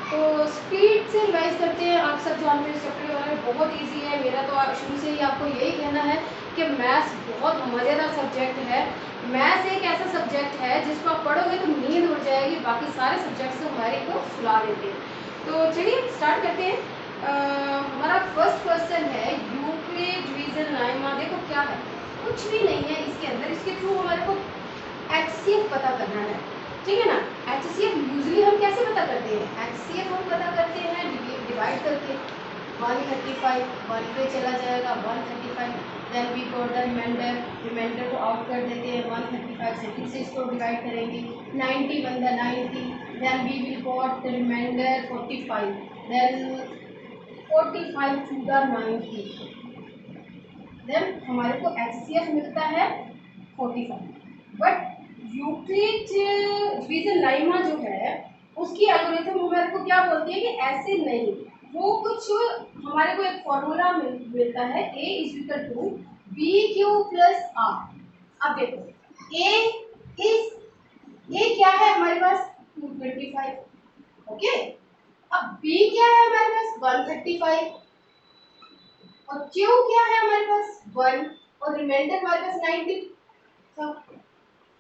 तो स्पीड से रिवाइज करते हैं। आप सब जानते हैं इस चैप्टर के बारे में, बहुत इजी है। मेरा तो शुरू से ही आपको यही कहना है कि मैथ्स बहुत मज़ेदार सब्जेक्ट है। मैथ्स एक ऐसा सब्जेक्ट है जिसको आप पढ़ोगे तो नींद उड़ जाएगी, बाकी सारे सब्जेक्ट्स हमारे को सुला देते हैं। तो चलिए स्टार्ट करते हैं। हमारा फर्स्ट क्वेश्चन है यूक्लिड डिवीजन लाइमा। देखो क्या है, कुछ भी नहीं है इसके अंदर। इसके थ्रू हमारे को एचसीएफ पता करना है, ठीक है ना। एचसीएफ यूजली हम कैसे पता करते हैं? एचसीएफ हम पता करते हैं डिवाइड करके। 135 1 पे चला जाएगा 135, then we got the reminder को आउट कर देते हैं 135 से, फिर से इसको डिवाइड करेंगे 90 1 the 90, then we will got the reminder 45, then 45 to the 90, then हमारे को एचसीएफ मिलता है 45। बट यूक्लिड डिवीजन लाइमा जो है उसकी एल्गोरिथम हमारे को क्या बोलती है कि ऐसे नहीं, वो कुछ हमारे को एक फॉर्मूला मिलता है a is equal to b q plus r. अब देखो a क्या है हमारे पास 225, ओके। अब b क्या है हमारे पास 135 और q क्या है हमारे पास 1 और रिमाइंडर हमारे पास 90,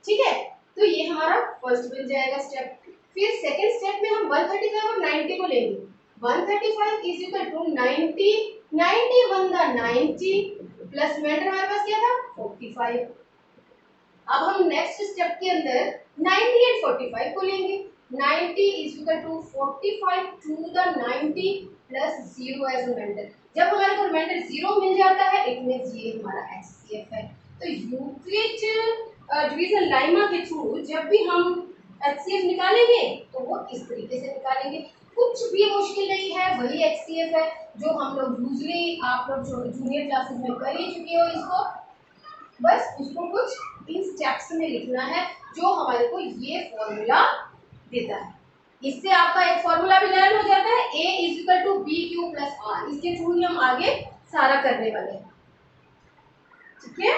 ठीक है। तो ये हमारा फर्स्ट बन जाएगा स्टेप। फिर सेकंड स्टेप में हम 135 और 90 को लेंगे। 135 is equal to 90, 91 the 90 plus reminder हमारे पास क्या था 45। अब हम नेक्स्ट स्टेप के अंदर 90 एंड 45 को लेंगे। 90 is equal to 45 to the 90 plus 0 as reminder. जब हमारे को रिमाइंडर 0 मिल जाता है इट मींस ये हमारा एचसीएफ है। तो यूक्लिड डिवीजन लाइमा के थ्रू जब भी हम एचसीएफ निकालेंगे तो वो इस तरीके से निकालेंगे। कुछ भी मुश्किल नहीं है, वही एचसीएफ है जो हम लोग यूजली आप लोग जूनियर क्लासेस में कर ही चुके हो इसको। बस उसको कुछ इन स्टेप्स में लिखना है जो हमारे को ये फॉर्मूला देता है। इससे आपका एक फॉर्मूला भी लर्न हो जाता है, a is equal to b q plus r. इसके थ्रू ही हम आगे सारा करने वाले हैं, ठीक है।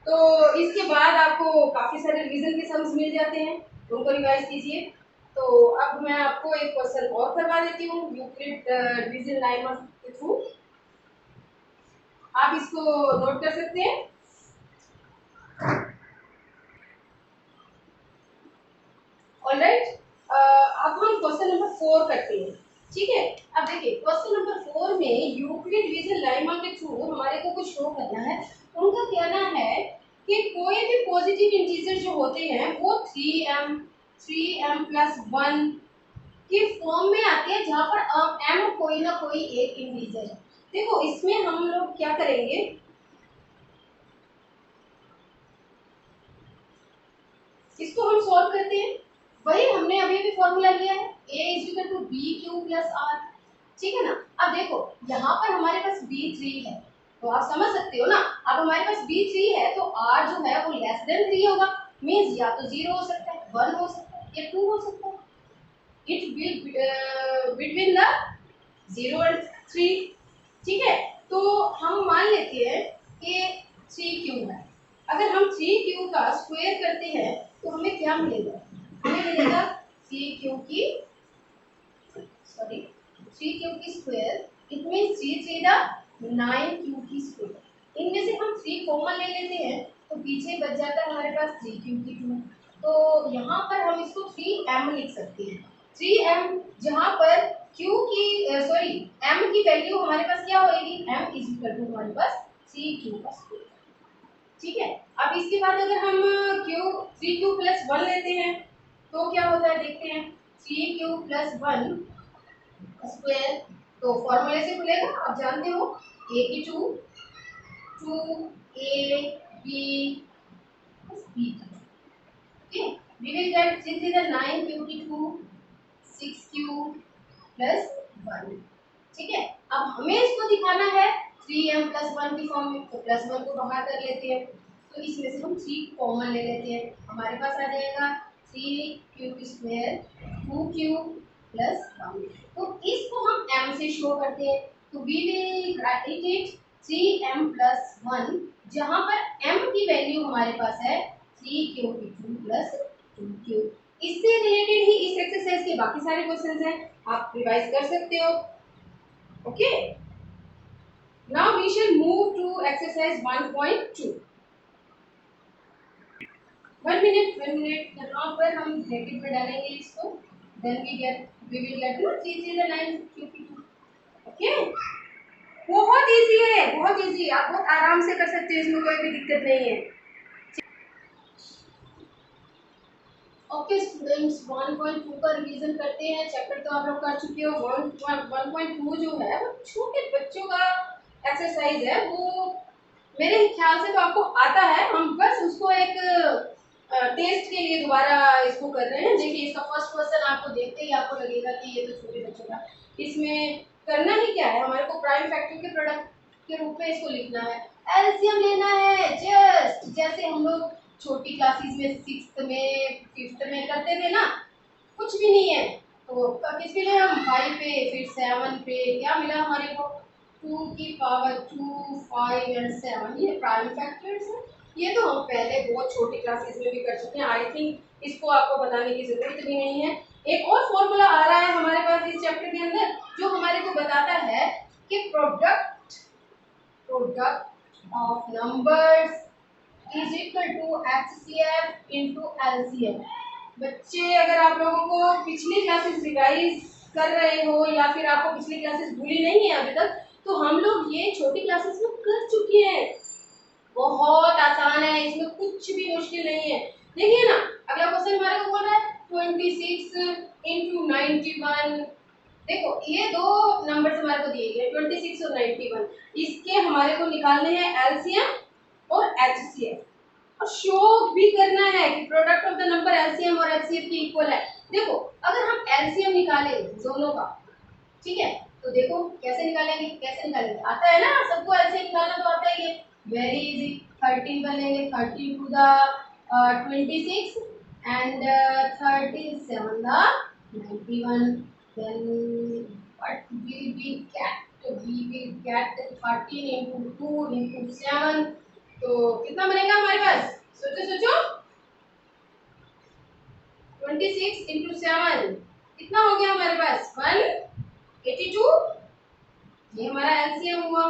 तो इसके बाद आपको काफ़ी सारे रिवीजन के सम्स मिल जाते हैं, उनको रिवाइज कीजिए। तो अब मैं आपको एक क्वेश्चन और करवा देती हूँ यूक्लिड डिवीजन लाइमा के थ्रू। आप इसको नोट कर सकते हैं। ऑलराइट, अब हम क्वेश्चन नंबर 4 करते हैं, ठीक है। अब देखिए क्वेश्चन नंबर 4 में यूक्लिड डिवीजन लाइमा के थ्रू हमारे को कुछ शो करना है। उनका कहना है कि कोई भी पॉजिटिव इंटीजर जो होते हैं वो 3m प्लस 1 के फॉर्म में आते हैं जहाँ पर m कोई ना कोई एक इंटीजर है। देखो इसमें हम लोग क्या करेंगे, इसको हम सॉल्व करते हैं। वही हमने अभी भी फॉर्मूला लिया है a is equal to b q plus r, ठीक है ना। अब देखो यहाँ पर हमारे पास b3 है तो आप समझ सकते हो ना, अब हमारे पास b3 है तो r जो है वो लेस देन 3 होगा। मींस या तो 0 हो सकता है, 1 हो सकता है या 2 हो सकता है। It will between the 0 and 3, ठीक है। तो हम मान लेते हैं कि 3q है। अगर हम 3q का स्क्वायर करते हैं तो हमें क्या मिलेगा, हमें मिलेगा 3q की square, it means 3 the 9q की स्क्वायर। इनमें से हम 3 कॉमन ले लेते हैं तो पीछे बच जाता है हमारे पास 3q की 2। तो यहाँ पर हम इसको 3m लिख सकते हैं। 3m जहाँ पर q की m की वैल्यू हमारे पास क्या होगी, m इज इक्वल टू हमारे पास 3q का स्क्वायर, ठीक है। अब इसके बाद अगर हम 3q प्लस 1 लेते हैं तो क्या होता है देखते हैं। 3q प्लस 1 स्क्वायर, तो फॉर्मूले से खुलेगा, आप जानते हो a की 2 2a b b, okay. We will get 3 3 9 q की 2 6q प्लस 1, ठीक है। अब हमें इसको दिखाना है 3m प्लस 1 की फॉर्म में, तो प्लस 1 को बाहर कर लेते हैं तो इसमें से हम 3 कॉमन ले लेते हैं। हमारे पास आ जाएगा 3q स्क्वायर 2q प्लस 1। तो इसको हम m से शो करते हैं तो we will write it 3m plus 1, जहाँ पर m की वैल्यू हमारे पास है 3q की 2 प्लस 2q। इससे रिलेटेड ही इस एक्सरसाइज के बाकी सारे क्वेश्चंस हैं, आप रिवाइज कर सकते हो। Okay, now we shall move to exercise 1.2। 1 minute यहाँ पर हम ब्रैकेट में डालेंगे इसको, then we will get 3 3 9 okay. बहुत इजी है, बहुत इजी, आप बहुत आराम से कर सकते हो, इसमें कोई भी दिक्कत नहीं है। ओके स्टूडेंट्स, 1.2 का रिवीजन करते हैं। चैप्टर तो आप लोग कर चुके हो। 1.2 जो है वो छोटे बच्चों का एक्सरसाइज है, वो मेरे ख्याल से तो आपको आता है, हम बस उसको एक टेस्ट के लिए दोबारा इसको कर रहे हैं। देखिए इसका फर्स्ट क्वेश्चन आपको देखते ही आपको लगेगा कि ये तो छोटे बच्चों का, इसमें करना ही क्या है, हमारे को प्राइम फैक्टर के प्रोडक्ट के रूप में इसको लिखना है, एलसीएम लेना है। जस्ट जैसे हम लोग छोटी क्लासेस में 6th में 5th में करते थे ना, कुछ भी नहीं है। तो किसके लिए हम 5 पे, फिर 7 पे क्या मिला हमारे को, 2 की पावर 2, 5 एंड 7, ये प्राइम फैक्टर्स है। ये तो हम पहले बहुत छोटी क्लासेस में भी कर चुके हैं, आई थिंक इसको आपको बताने की जरूरत भी नहीं है। एक और फॉर्मूला आ रहा है हमारे पास इस चैप्टर के अंदर, जो हमारे को बताता है कि product of numbers is equal to HCF into LCM। बच्चे, अगर आप लोगों को पिछली क्लासेस रिवाइज कर रहे हो या फिर आपको पिछली क्लासेस भूली नहीं है अभी तक, तो हम लोग ये छोटी क्लासेस में कर चुके हैं। बहुत आसान है, इसमें कुछ भी मुश्किल नहीं है। देखिए ना, अगला क्वेश्चन हमारे को बोल रहा है 26 इंटू 91। देखो ये दो नंबर हमारे को दिए गए 26 और 91, इसके हमारे को निकालने हैं एलसीएम और HCF, और शो भी करना है कि product of the number LCM और HCF की इक्वल है। देखो अगर हम एलसीएम निकालें दोनों का, ठीक है, तो देखो कैसे निकालेंगे, आता है ना सबको, एलसीएम निकालना तो आता ही है, वेरी इजी। 13 कर लेंगे, 13 to the 26 and 37 the 91, then what will we get? We will get 13 into 2 into 7, तो कितना बनेगा हमारे पास, सोचो सोचो, 26 into 7 कितना हो गया हमारे पास, 182, ये हमारा एलसीएम हुआ।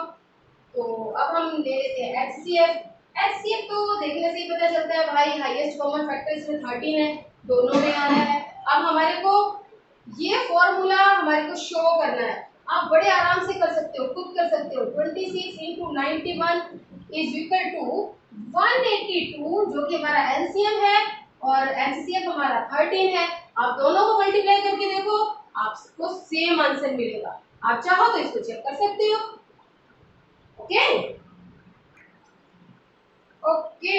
तो अब हम ले लेते हैं HCF। HCF तो देखने से ही पता चलता है भाई, हाईएस्ट कॉमन फैक्टर इसमें 13 है, दोनों में आ रहा है। अब हमारे को ये फॉर्मूला हमारे को शो करना है, आप बड़े आराम से कर सकते हो, खुद कर सकते हो। 26 इंटू 91 इज इक्वल टू 182, जो कि हमारा एलसीएम है, और HCF हमारा 13 है। आप दोनों को मल्टीप्लाई करके देखो, आपको सेम आंसर मिलेगा। आप चाहो तो इसको चेक कर सकते हो। ओके ओके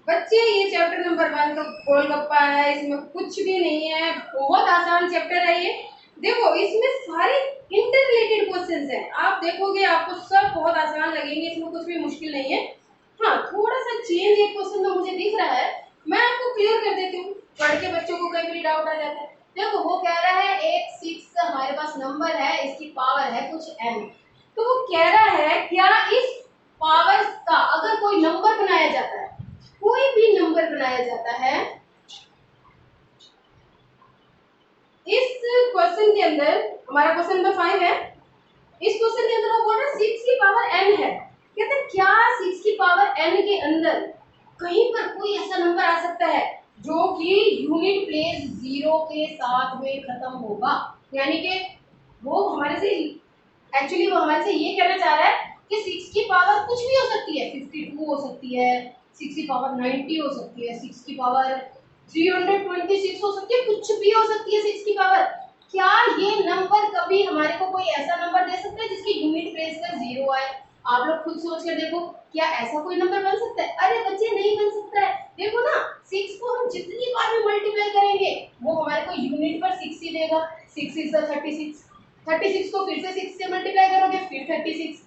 बच्चे, ये चैप्टर नंबर 1 का गोलगप्पा है, इसमें कुछ भी नहीं है, बहुत आसान चैप्टर है ये। देखो इसमें सारे इंटर रिलेटेड क्वेश्चंस हैं, आप देखोगे आपको सब बहुत आसान लगेंगे, इसमें कुछ भी मुश्किल नहीं है। हाँ, थोड़ा सा चेंज एक क्वेश्चन में मुझे दिख रहा है, मैं आपको क्लियर कर देती हूँ, पढ़ के बच्चों को कई बार डाउट आ जाता है। देखो वो कह रहा है एक 6 हमारे पास नंबर है, इसकी पावर है कुछ n, तो वो कह रहा है क्या इस पावर का अगर कोई नंबर बनाया जाता है, कोई भी नंबर बनाया जाता है, इस क्वेश्चन के अंदर, हमारा क्वेश्चन नंबर 5 है, इस क्वेश्चन के अंदर वो बोल रहा है 6 की पावर n है। कहते हैं क्या 6 की पावर n के अंदर कहीं पर कोई ऐसा नंबर आ सकता है जो कि यूनिट प्लेस 0 के साथ में खत्म होगा, यानी कि वो हमारे से, एक्चुअली वो हमारे से ये कहना चाह रहा है कि 6 की पावर कुछ भी हो सकती है, 52 हो सकती है, 6 की पावर 90 हो सकती है, 6 की पावर 326 हो सकती है, कुछ भी हो सकती है 6 की पावर। क्या ये नंबर कभी हमारे को कोई ऐसा नंबर दे सकता है जिसकी यूनिट प्लेस पर 0 आए? आप लोग खुद सोच कर देखो, क्या ऐसा कोई नंबर बन सकता है? अरे बच्चे नहीं बन सकता है। देखो ना, 6 को हम जितनी बार भी मल्टीप्लाई करेंगे वो हमारे को यूनिट पर 6 ही देगा। 6 इज द 36, 36 को फिर से 6 से मल्टीप्लाई करोगे फिर 36,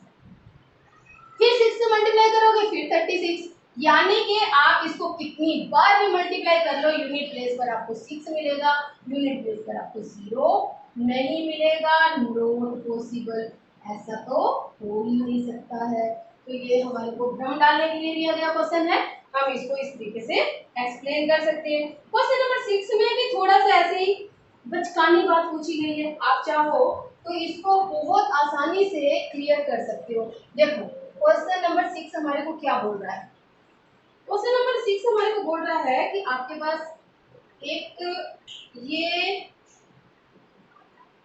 फिर 6 से मल्टीप्लाई करोगे फिर 36, यानी कि आप इसको कितनी बार भी मल्टीप्लाई कर लो, यूनिट प्लेस पर आपको 6 मिलेगा, यूनिट प्लेस पर आपको 0 नहीं मिलेगा। नॉट पॉसिबल, ऐसा तो हो ही नहीं सकता है। तो ये हमारे को भ्रम डालने के लिए दिया गया क्वेश्चन है, हम इसको इस तरीके से एक्सप्लेन कर सकते हैं। क्वेश्चन नंबर 6 में भी थोड़ा सा ऐसे ही बचकानी बात पूछी गई है, आप चाहो तो इसको बहुत आसानी से क्लियर कर सकते हो। देखो क्वेश्चन नंबर 6 हमारे को क्या बोल रहा है, क्वेश्चन नंबर 6 हमारे को बोल रहा है कि आपके पास एक ये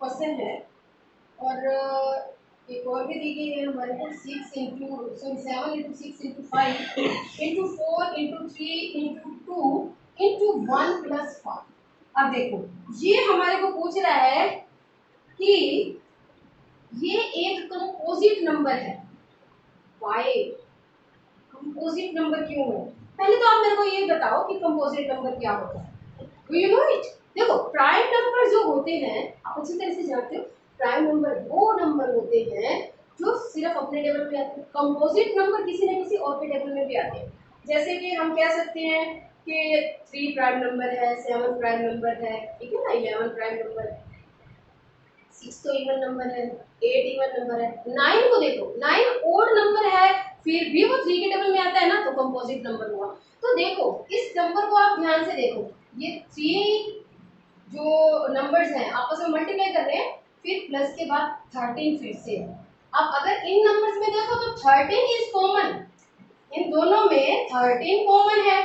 क्वेश्चन है और एक और भी दी गई है हमारे को 6 into sorry 7 into 6 into 5 into 4 into 3 into 2 into 1 plus 5। अब देखो ये हमारे को पूछ रहा है कि ये एक कंपोजिट नंबर है। वाई कंपोजिट नंबर क्यों है? पहले तो आप मेरे को ये बताओ कि कंपोजिट नंबर क्या होता है। Do you know it? देखो प्राइम नंबर जो होते हैं आप अच्छी तरह से जानते हो, प्राइम नंबर वो नंबर होते हैं जो सिर्फ अपने टेबल पे आते हैं। कंपोजिट नंबर किसी न किसी और के टेबल में भी आते हैं। जैसे कि हम कह सकते हैं कि 3 प्राइम नंबर है, 7 प्राइम नंबर है, ठीक है ना, 11 प्राइम नंबर है, 6 तो इवन नंबर है, 8 इवन नंबर है, 9 को देखो 9 ओड नंबर है फिर भी वो 3 के टेबल में आता है ना, तो कंपोजिट नंबर हुआ। तो देखो इस नंबर को आप ध्यान से देखो, ये 3 जो नंबर्स हैं आपस में मल्टीप्लाई कर रहे हैं, फिर प्लस के बाद 13 फिर से। अब अगर इन नंबर्स में देखो तो 13 इज कॉमन, इन दोनों में 13 कॉमन है,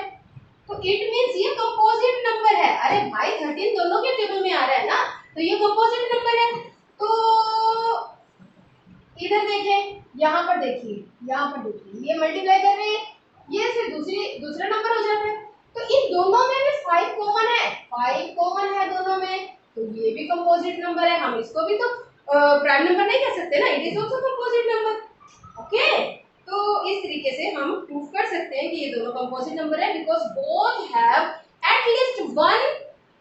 तो इट मींस ये कंपोजिट नंबर है। अरे भाई 13 दोनों के टेबल में आ रहा है ना, तो ये कंपोजिट नंबर है। तो इधर देखें, यहाँ पर देखिए, यहाँ पर देखिए ये मल्टीप्लाई कर रहे हैं, ये फिर दूसरा नंबर हो जाता है। तो इन दोनों में भी 5 कॉमन है, 5 कॉमन है दोनों में, तो ये भी कंपोजिट नंबर है। हम इसको भी तो प्राइम नंबर नहीं कह सकते ना, it is also composite number. Okay, तो इस तरीके से हम प्रूव कर सकते हैं कि ये दोनों कंपोजिट नंबर है because both have at least one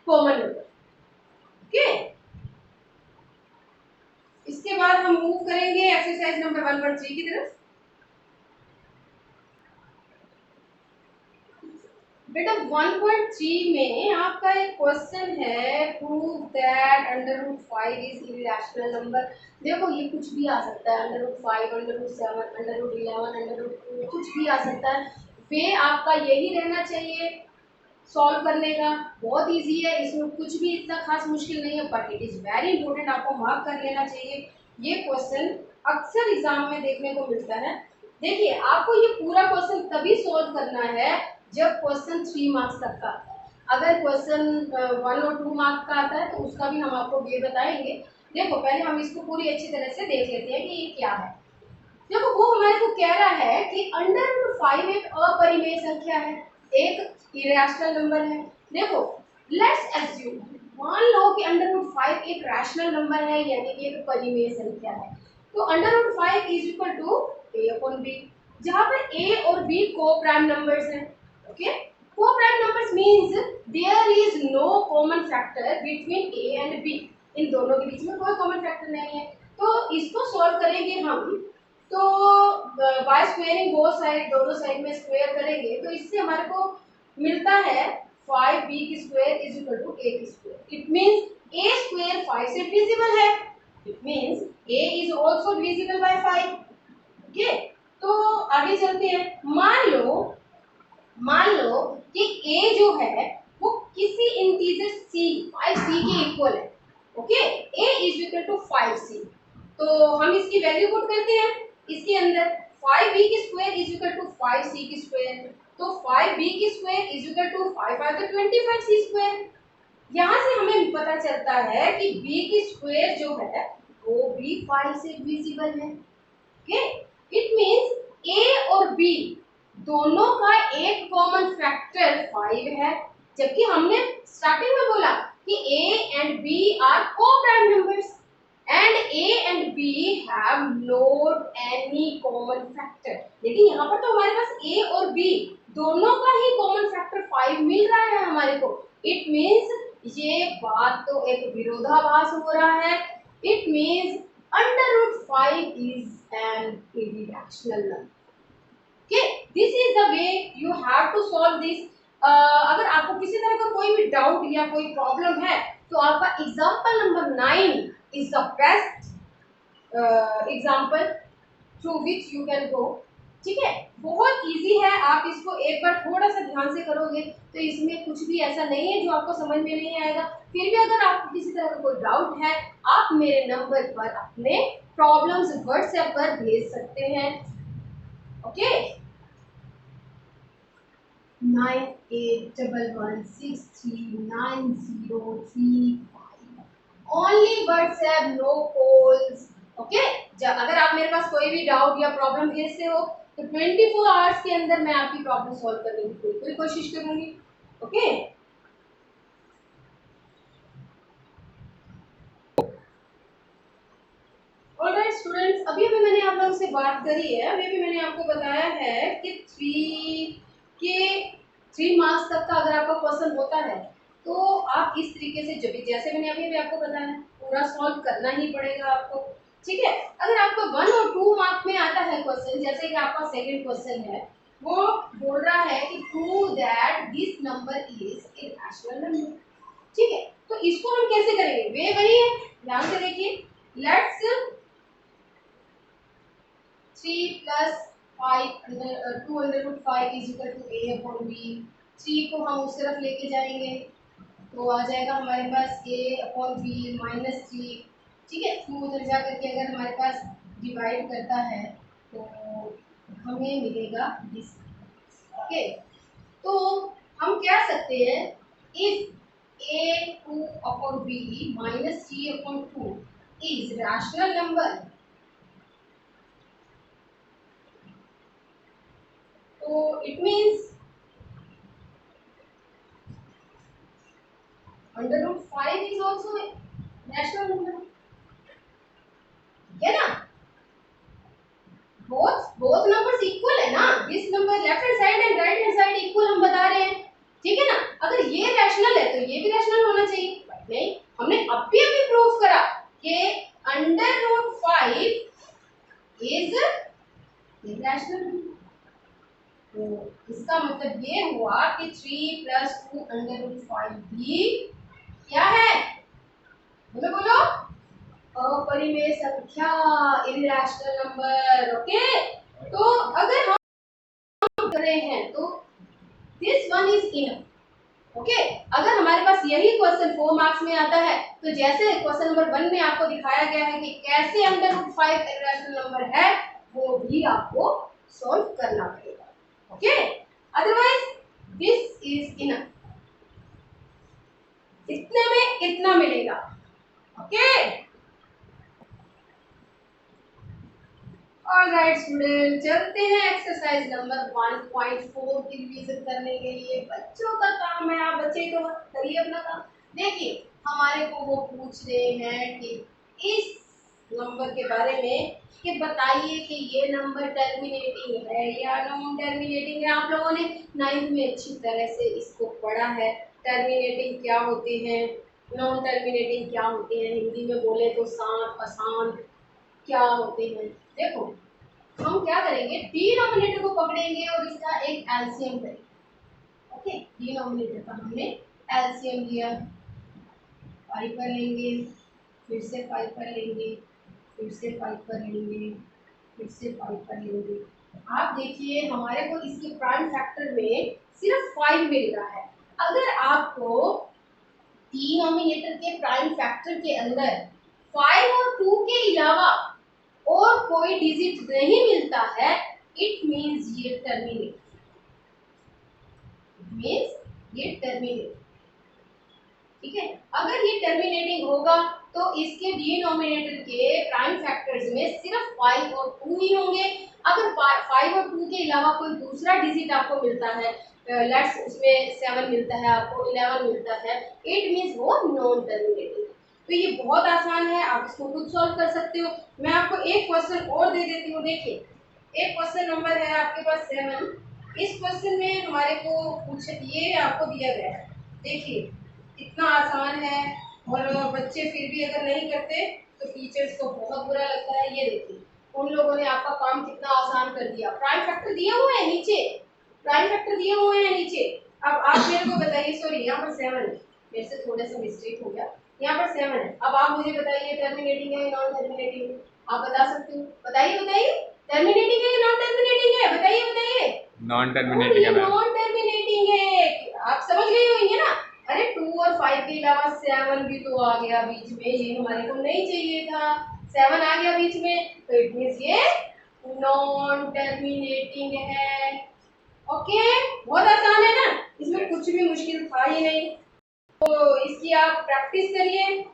common number. Okay, इसके बाद हम मूव करेंगे एक्सरसाइज नंबर 1.3 की तरफ। बेटा 1.3 में आपका एक क्वेश्चन है, prove that √5 is irrational number. देखो ये कुछ भी आ सकता है, √5, √7, √11, √2 कुछ भी आ सकता है। वे आपका यही रहना चाहिए सॉल्व करने का, बहुत इजी है, इसमें कुछ भी इतना खास मुश्किल नहीं है, but it is very important, आपको मार्क कर लेना चाहिए। ये क्वेश्चन अक्सर एग्जाम में देखने को मिलता है। देखिए आपको ये पूरा क्वेश्चन तभी सॉल्व करना है जब क्वेश्चन 3 मार्क्स तक का आता है। अगर क्वेश्चन 1 और 2 मार्क्स का आता है तो उसका भी हम आपको ये बताएंगे। देखो पहले हम इसको पूरी अच्छी तरह से देख लेते हैं कि ये क्या है। देखो वो हमारे को कह रहा है कि √5 एक अपरिमेय संख्या है, एक इरेशनल नंबर है। देखो लेट्स एज्यूम, मान लो कि √5 एक रैशनल नंबर है, यानी कि एक परिमेय संख्या है। तो √5 इज इक्वल टू a/b, जहाँ पर a और b को प्राइम नंबर्स हैं। ओके, को prime numbers means there is no common factor between a and b, इन दोनों के बीच में कोई कॉमन फैक्टर नहीं है। तो इसको सॉल्व करेंगे हम, तो बाय स्क्वेयरिंग बोथ साइड, दोनों साइड में स्क्वायर करेंगे तो इससे हमारे को मिलता है 5b की square is equal to a की square. It means a square 5 से डिविजिबल है, it means a is also divisible by 5। Okay, तो आगे चलते हैं। मान लो कि a जो है वो किसी इंटीजर c 5c के इक्वल है। Okay, a is equal to 5c, तो हम इसकी वैल्यू पुट करते हैं इसके अंदर, 5b की square is equal to 5c की स्क्वायर, तो 5b की स्क्वायर इज इक्वल टू 5 5 तो 25c स्क्वायर। यहाँ से हमें पता चलता है कि b की स्क्वायर जो है वो भी 5 से डिविजिबल है। ओके, इट मींस a और b दोनों का एक कॉमन फैक्टर 5 है, जबकि हमने स्टार्टिंग में बोला कि a and b are coprime numbers and a and b have not any common factor। लेकिन यहाँ पर तो हमारे पास a और b दोनों का ही कॉमन फैक्टर 5 मिल रहा है हमारे को। इट मींस ये बात तो एक विरोधाभास हो रहा है। It means √5 is an irrational number। Okay, this is the way you have to solve this। अगर आपको किसी तरह का कोई भी डाउट या कोई प्रॉब्लम है तो आपका example number 9 is the best example through which you can go। ठीक है, बहुत इजी है। आप इसको एक बार थोड़ा सा ध्यान से करोगे तो इसमें कुछ भी ऐसा नहीं है जो आपको समझ में नहीं आएगा। फिर भी अगर आपको किसी तरह का कोई डाउट है, आप मेरे नंबर पर अपने प्रॉब्लम्स व्हाट्सएप पर भेज सकते हैं। Okay, 9811639035 only WhatsApp, no calls. Okay, अगर आप मेरे पास कोई भी डाउट या प्रॉब्लम भेजते हो तो 24 आवर्स के अंदर मैं आपकी प्रॉब्लम सॉल्व करने की पूरी कोशिश करूंगी। ओके, ऑलराइट स्टूडेंट्स, अभी अभी मैंने आप लोगों से बात करी है, अभी अभी मैंने आपको बताया है कि 3 मार्क्स तक का अगर आपका क्वेश्चन होता है तो आप इस तरीके से जब जैसे मैंने अभी अभी आपको बताया पूरा सॉल्व करना ही पड़ेगा आपको। ठीक है, अगर आपको 1 और 2 मार्क्स में आता है क्वेश्चन, जैसे कि आपका सेकंड क्वेश्चन है, वो बोल रहा है कि prove that this number is a rational number. ठीक है, तो इसको हम कैसे करेंगे, वे वही है, ध्यान से देखिए। Let's 3 plus 5 2 under root 5 is equal to a upon b। 3 को हम उस तरफ लेके जाएंगे तो आ जाएगा हमारे पास a अपॉन b माइनस 3। ठीक है, 2 उधर जा करके अगर हमारे पास डिवाइड करता है तो हमें मिलेगा दिस। ओके, तो हम क्या सकते हैं, if a 2 upon b minus 3 upon 2 is rational number, तो it means under root 5 is also rational number, है ना। बोथ नंबर्स इक्वल है ना, this number left hand side and right hand side equal हम बता रहे हैं। ठीक है ना, अगर ये रैशनल है तो ये भी रैशनल होना चाहिए, बट नहीं, हमने अभी अभी प्रूव करा कि अंडर रूट 5 इज इरैशनल। तो इसका मतलब ये हुआ कि 3 प्लस 2 अंडर रूट 5 भी क्या है, बोलो बोलो, अपरिमेय संख्या, इरैशनल नंबर। ओके, तो अगर हम कर रहे हैं तो this one is enough. Okay, अगर हमारे पास यही क्वेश्चन 4 मार्क्स में आता है तो जैसे क्वेश्चन नंबर 1 में आपको दिखाया गया है कि कैसे अंडर रूट 5 इरैशनल नंबर है, वो भी आपको सॉल्व करना पड़ेगा। Okay, otherwise this is enough, इतने में इतना मिलेगा। ओके, ऑलराइट स्टूडेंट, चलते हैं एक्सरसाइज नंबर 1.4 की रिवीजन करने के लिए। बच्चों का काम है, आप बच्चे तो करिए अपना काम। देखिए, हमारे को वो पूछ रहे हैं कि इस नंबर के बारे में कि बताइए कि ये नंबर टर्मिनेटिंग है या नॉन टर्मिनेटिंग है। आप लोगों ने 9th में अच्छी तरह से इसको पढ़ा है, टर्मिनेटिंग क्या होते हैं, नॉन टर्मिनेटिंग क्या होते हैं, हिंदी में बोले तो शांत अशांत क्या होते हैं। देखो, हम क्या करेंगे, डिनोमिनेटर को पकड़ेंगे और इसका एक एलसीएम करेंगे। ओके, डिनोमिनेटर का हमने एलसीएम लिया, 5 कर लेंगे, फिर से 5 कर लेंगे, फिर से 5 कर लेंगे, फिर से 5 कर लेंगे। आप देखिए, हमारे को इसके प्राइम फैक्टर में सिर्फ 5 मिल रहा है। अगर आपको डिनोमिनेटर के प्राइम फैक्टर के अंदर 5 और 2 के अलावा और कोई डिजिट नहीं मिलता है, इट मीन्स ये टर्मिनेट, ठीक है। अगर ये टर्मिनेटिंग होगा तो इसके डिनोमिनेटर के प्राइम फैक्टर्स में सिर्फ 5 और 2 ही होंगे। अगर 5 और 2 के अलावा कोई दूसरा डिजिट आपको मिलता है, लेट्स उसमें 7 मिलता है, आपको 11 मिलता है, इट मीन्स वो नॉन टर्मिनेटिंग। तो ये बहुत आसान है, आप इसको खुद सॉल्व कर सकते हो। मैं आपको एक क्वेश्चन और दे देती हूँ। देखिए, एक क्वेश्चन नंबर है आपके पास 7। इस क्वेश्चन में हमारे को कुछ ये आपको दिया गया है। देखिए, इतना आसान है और बच्चे फिर भी अगर नहीं करते तो टीचर्स को बहुत बुरा लगता है। ये देखिए, उन लोगों ने आपका काम कितना आसान कर दिया। प्राइम फैक्टर दिए हुए हैं नीचे, प्राइम फैक्टर दिए हुए हैं नीचे। अब आप मेरे को बताइए, सॉरी यहाँ पर 7 है, मेरे से थोड़ा सा मिस्टेक हो गया, यहाँ पर 7 है। अब आप मुझे बताइए टर्मिनेटिंग है नॉन टर्मिनेटिंग, आप बता सकते हो, बताइए बताइए, टर्मिनेटिंग है या नॉन टर्मिनेटिंग है, बताइए बताइए। नॉन टर्मिनेटिंग है ये मैम। नॉन टर्मिनेटिंग है, आप समझ गई होंगे ना। अरे 2 और 5 के अलावा 7 भी तो आ गया बीच में, ये हमारे को नहीं चाहिए था। 7 आ गया बीच में, तो इट मींस ये नॉन टर्मिनेटिंग है। ओके, बहुत आसान है ना, इसमें कुछ भी मुश्किल था ही नहीं। तो इसकी आप प्रैक्टिस करिए,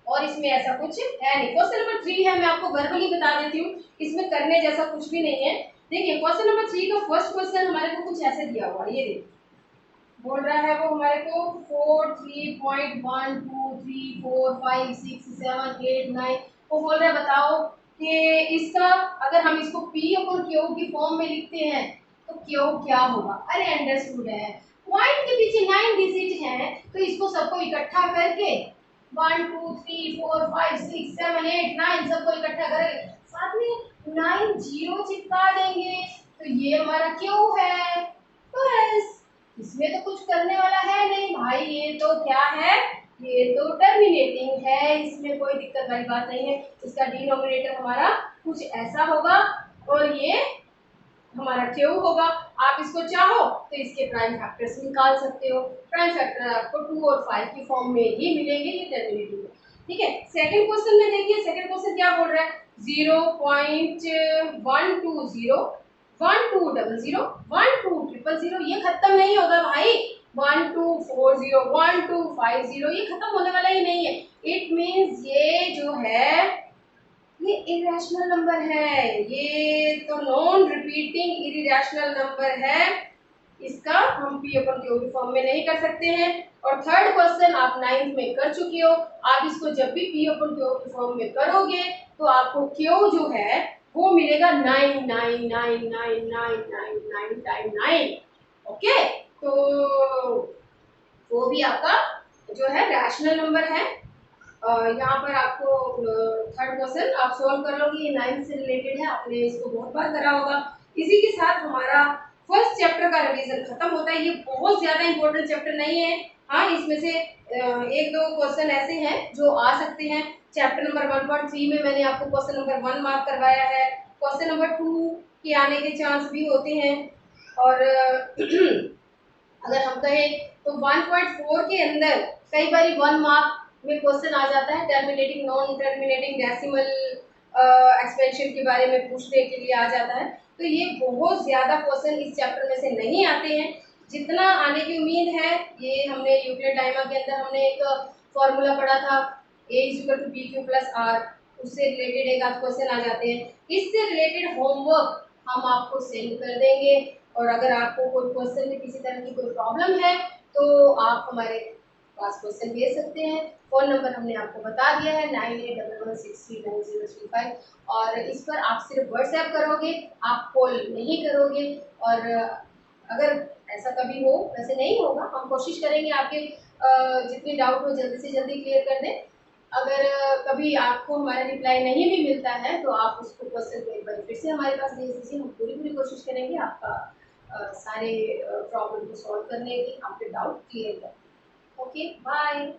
और इसमें ऐसा कुछ है नहीं। क्वेश्चन नंबर 3 है, मैं आपको वर्बली बता देती हूँ, इसमें करने जैसा कुछ भी नहीं है। देखिए क्वेश्चन नंबर 3 का फर्स्ट क्वेश्चन हमारे को कुछ ऐसे दिया हुआ है, ये देखिए बोल रहा है वो हमारे को 4 3.1 2 3 4 5 6 7 8 9, वो बोल रहा है बताओ कि इसका अगर हम इसको पी और क्यू की फॉर्म में लिखते हैं तो क्यू क्या होगा। अरे अंडरस्टूड है, पॉइंट के पीछे 9 डिजिट हैं, तो इसको सबको इकट्ठा करके 1 2 3 4 5 6 7 8 9 सबको इकट्ठा करेंगे, साथ में 9 जीरो चिपका देंगे, तो ये हमारा क्यू है। बस, इसमें तो कुछ करने वाला है नहीं भाई, ये तो क्या है, ये तो टर्मिनेटिंग है, इसमें कोई दिक्कत वाली बात नहीं है। इसका डिनोमिनेटर हमारा कुछ ऐसा होगा और ये हमारा क्यू होगा। आप इसको चाहो तो इसके प्राइम फैक्टर्स निकाल सकते हो, प्राइम फैक्टर आपको 2 और 5 की फॉर्म में ही मिलेंगे, ये टर्मिनेटिंग है। ठीक है, सेकंड क्वेश्चन में देखिए, सेकंड क्वेश्चन क्या बोल रहा है, 0.120 1200 1200, ये खत्म नहीं होगा भाई, 1240 1250 ये खत्म होने वाला ही नहीं है। इट मीन्स ये जो है ये इरेशनल नंबर है, ये तो नॉन रिपीटिंग इरेशनल नंबर है, इसका हम पी अपन क्यू की फॉर्म में नहीं कर सकते हैं। और थर्ड क्वेश्चन आप 9th में कर चुके हो, आप इसको जब भी पी अपन क्यू की फॉर्म में करोगे तो आपको क्यू जो है वो मिलेगा 9999999 टाइम 9। ओके, तो वो भी आपका जो है रैशनल नंबर है। यहाँ पर आपको थर्ड क्वेश्चन आप सॉल्व कर लोगे, ये 9 से रिलेटेड है, आपने इसको बहुत बार करा होगा। इसी के साथ हमारा फर्स्ट चैप्टर का रिवीजन खत्म होता है। ये बहुत ज़्यादा इंपॉर्टेंट चैप्टर नहीं है, हाँ इसमें से एक दो क्वेश्चन ऐसे हैं जो आ सकते हैं। चैप्टर नंबर 1.3 में मैंने आपको क्वेश्चन नंबर 1 मार्क करवाया है, क्वेश्चन नंबर 2 के आने के चांस भी होते हैं। और अगर हम कहें तो 1.4 के अंदर कई बार 1 मार्क में क्वेश्चन आ जाता है, terminating non terminating decimal expansion के बारे में पूछने के लिए आ जाता है। तो ये बहुत ज़्यादा क्वेश्चन इस चैप्टर में से नहीं आते हैं, जितना आने की उम्मीद है। ये हमने यूक्लिड लेमा के अंदर हमने एक फॉर्मूला पढ़ा था, a=bq+r, उससे रिलेटेड एक आध क्वेश्चन आ जाते हैं। इससे रिलेटेड होमवर्क हम आपको सेंड कर देंगे, और अगर आपको कोई क्वेश्चन में किसी तरह की कोई प्रॉब्लम है तो आप हमारे पास क्वेश्चन भेज सकते हैं। फ़ोन नंबर हमने आपको बता दिया है 9811639035, और इस पर आप सिर्फ व्हाट्सएप करोगे, आप कॉल नहीं करोगे। और अगर ऐसा कभी हो, वैसे नहीं होगा, हम कोशिश करेंगे आपके जितने डाउट हो जल्दी से जल्दी क्लियर कर दें। अगर कभी आपको हमारा रिप्लाई नहीं भी मिलता है तो आप उसको क्वेश्चन को एक बार फिर से हमारे पास भेज दीजिए, हम पूरी कोशिश करेंगे आपका सारे प्रॉब्लम को सॉल्व करने की, आपके डाउट क्लियर करने। Okay, bye.